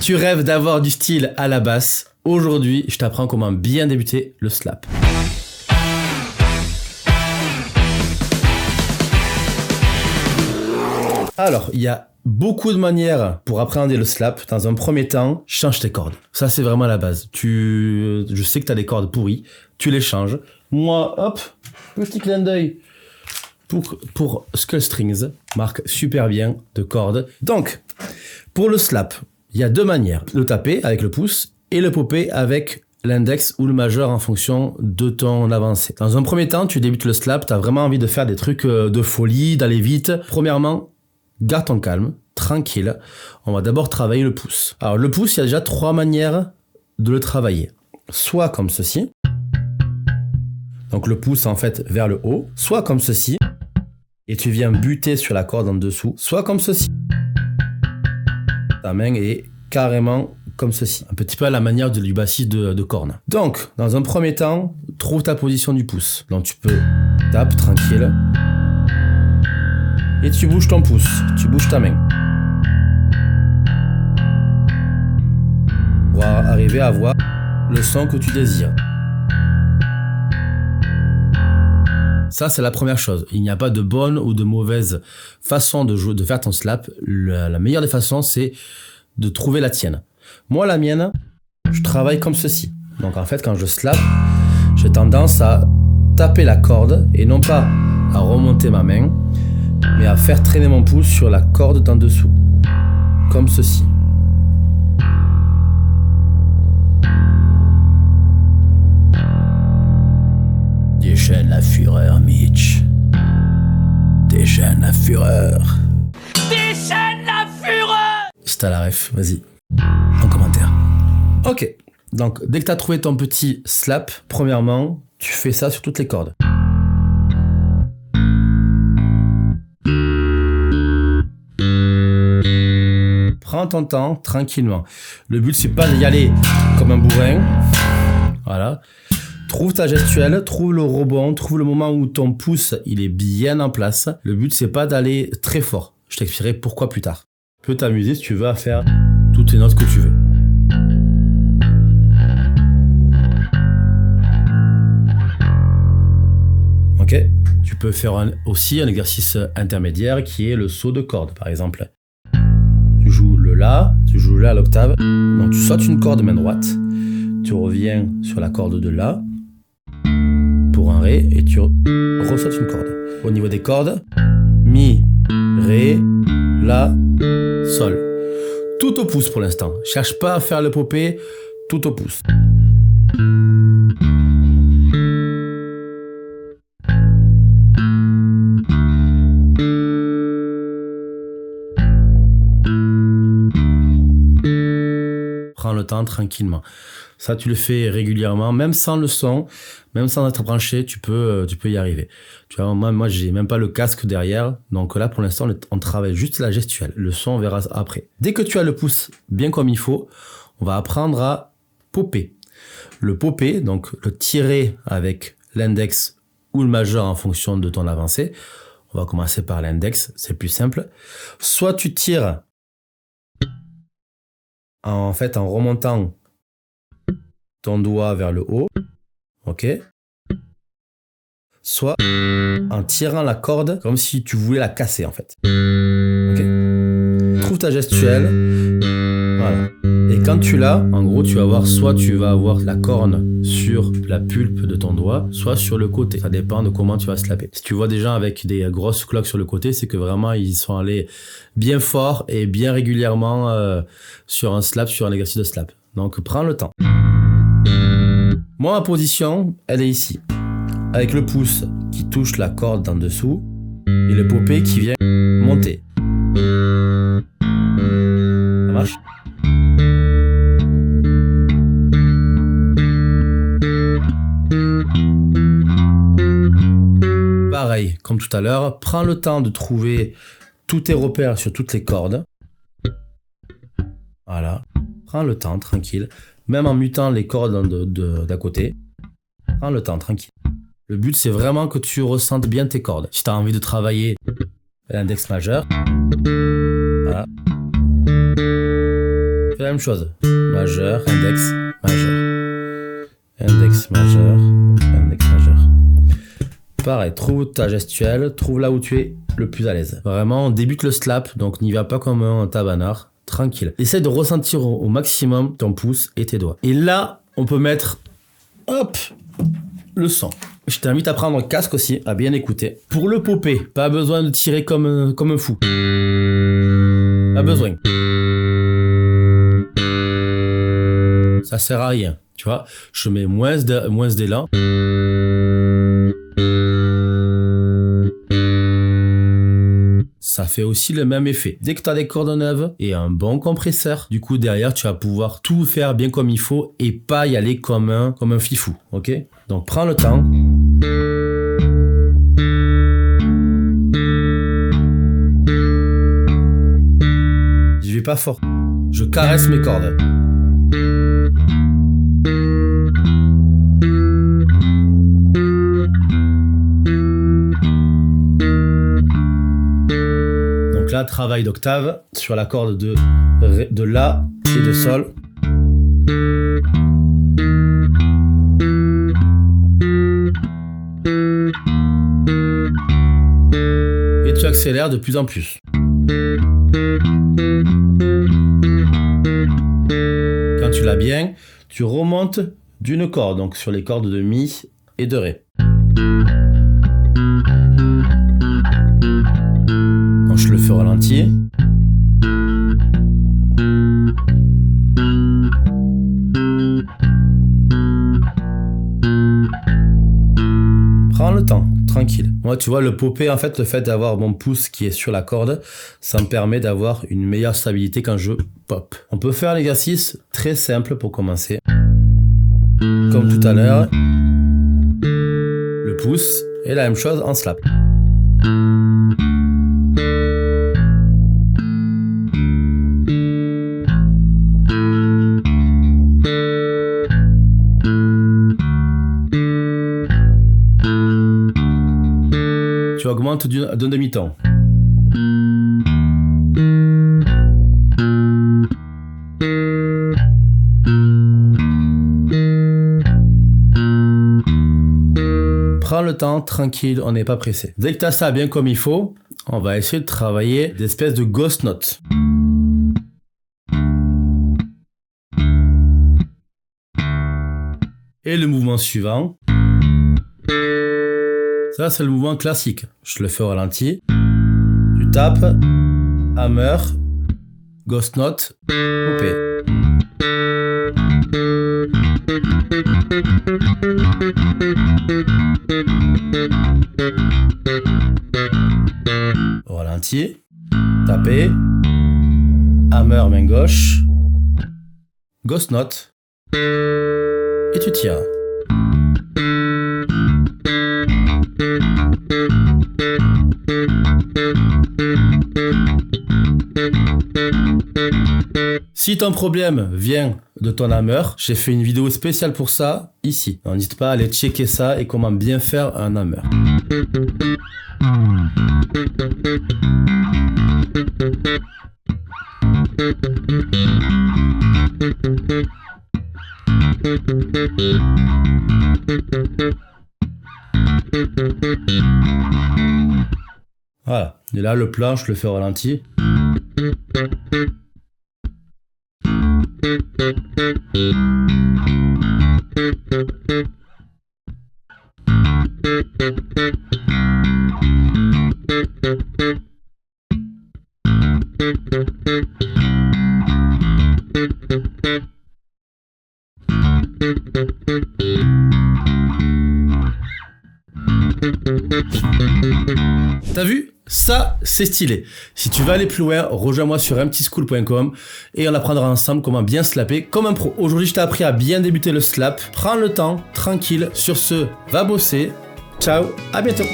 Tu rêves d'avoir du style à la basse. Aujourd'hui, je t'apprends comment bien débuter le slap. Alors, il y a beaucoup de manières pour appréhender le slap. Dans un premier temps, change tes cordes. Ça, c'est vraiment la base. Je sais que tu as des cordes pourries, tu les changes. Moi, hop, petit clin d'œil pour Skull Strings, marque super bien de cordes. Donc, pour le slap, il y a deux manières. Le taper avec le pouce et le popper avec l'index ou le majeur en fonction de ton avancée. Dans un premier temps, tu débutes le slap, tu as vraiment envie de faire des trucs de folie, d'aller vite. Premièrement, garde ton calme, tranquille. On va d'abord travailler le pouce. Alors le pouce, il y a déjà trois manières de le travailler. Soit comme ceci. Donc le pouce en fait vers le haut. Soit comme ceci. Et tu viens buter sur la corde en dessous. Soit comme ceci. Ta main est carrément comme ceci. Un petit peu à la manière du bassiste de corne. Donc, dans un premier temps, trouve ta position du pouce. Donc tu peux taper tranquille. Et tu bouges ton pouce, tu bouges ta main. Pour arriver à avoir le son que tu désires. Ça, c'est la première chose. Il n'y a pas de bonne ou de mauvaise façon de jouer, de faire ton slap. La meilleure des façons, c'est de trouver la tienne. Moi, la mienne, je travaille comme ceci. Donc en fait, quand je slap, j'ai tendance à taper la corde et non pas à remonter ma main, mais à faire traîner mon pouce sur la corde d'en dessous. Comme ceci. Déchaîne la fureur, Mitch. Déchaîne la fureur. Déchaîne la fureur! Si t'as la ref, vas-y. En commentaire. Ok. Donc, dès que t'as trouvé ton petit slap, premièrement, tu fais ça sur toutes les cordes. Prends ton temps, tranquillement. Le but, c'est pas d'y aller comme un bourrin. Voilà. Trouve ta gestuelle, trouve le rebond, trouve le moment où ton pouce, il est bien en place. Le but, c'est pas d'aller très fort. Je t'expliquerai pourquoi plus tard. Tu peux t'amuser si tu veux à faire toutes les notes que tu veux. Ok. Tu peux faire aussi un exercice intermédiaire qui est le saut de corde, par exemple. Tu joues le La, tu joues le La à l'octave. Donc tu sautes une corde main droite, tu reviens sur la corde de La pour un Ré et tu ressautes une corde. Au niveau des cordes, Mi, Ré, La, Sol. Tout au pouce pour l'instant. Cherche pas à faire le popé, tout au pouce. Prends le temps tranquillement. Ça, tu le fais régulièrement, même sans le son, même sans être branché, tu peux y arriver. Tu vois, moi, j'ai même pas le casque derrière, donc là, pour l'instant, on travaille juste la gestuelle. Le son, on verra après. Dès que tu as le pouce bien comme il faut, on va apprendre à popper. Le popper, donc le tirer avec l'index ou le majeur en fonction de ton avancée. On va commencer par l'index, c'est plus simple. Soit tu tires en remontant ton doigt vers le haut, ok. Soit en tirant la corde comme si tu voulais la casser en fait. Ok. Trouve ta gestuelle, voilà. Et quand tu l'as, en gros, tu vas avoir la corne sur la pulpe de ton doigt, soit sur le côté. Ça dépend de comment tu vas slapper. Si tu vois des gens avec des grosses cloques sur le côté, c'est que vraiment ils sont allés bien fort et bien régulièrement sur un slap, sur un exercice de slap. Donc prends le temps. Moi, ma position, elle est ici. Avec le pouce qui touche la corde d'en dessous et le popé qui vient monter. Ça marche ? Pareil, comme tout à l'heure, prends le temps de trouver tous tes repères sur toutes les cordes. Voilà. Prends le temps, tranquille. Même en mutant les cordes d'à côté. Prends le temps, tranquille. Le but, c'est vraiment que tu ressentes bien tes cordes. Si tu as envie de travailler l'index majeur, voilà. Fais la même chose. Majeur, index, majeur. Index, majeur, index, majeur. Pareil, trouve ta gestuelle, trouve là où tu es le plus à l'aise. Vraiment, on débute le slap, donc n'y va pas comme un tabanard, tranquille. Essaie de ressentir au maximum ton pouce et tes doigts. Et là, on peut mettre, hop, le son. Je t'invite à prendre un casque aussi, à bien écouter. Pour le popper, pas besoin de tirer comme un fou. Pas besoin. Ça sert à rien, tu vois. Je mets moins d'élan. Ça fait aussi le même effet. Dès que tu as des cordes neuves et un bon compresseur, du coup derrière tu vas pouvoir tout faire bien comme il faut et pas y aller comme un fifou, ok? Donc prends le temps. Je vais pas fort. Je caresse mes cordes. Là, travail d'octave sur la corde de La et de Sol. Et tu accélères de plus en plus. Quand tu l'as bien, tu remontes d'une corde, donc sur les cordes de Mi et de Ré. Je le fais au ralenti. Prends le temps, tranquille. Moi, tu vois, le popper, en fait, le fait d'avoir mon pouce qui est sur la corde, ça me permet d'avoir une meilleure stabilité quand je pop. On peut faire l'exercice très simple pour commencer. Comme tout à l'heure. Le pouce et la même chose en slap. Tu augmentes d'un demi-ton. Prends le temps, tranquille, on n'est pas pressé. Dès que tu as ça bien comme il faut, on va essayer de travailler des espèces de ghost notes. Et le mouvement suivant. Ça, c'est le mouvement classique. Je le fais au ralenti. Tu tapes, hammer, ghost note, popper. Au ralenti, taper, hammer main gauche, ghost note, et tu tires. Si ton problème vient de ton hammer, j'ai fait une vidéo spéciale pour ça ici. N'hésite pas à aller checker ça et comment bien faire un hammer. Voilà, et là le plan je le fais au ralenti. T'as vu? Ça, c'est stylé. Si tu veux aller plus loin, rejoins-moi sur mtschool.com et on apprendra ensemble comment bien slapper comme un pro. Aujourd'hui, je t'ai appris à bien débuter le slap. Prends le temps, tranquille. Sur ce, va bosser. Ciao, à bientôt.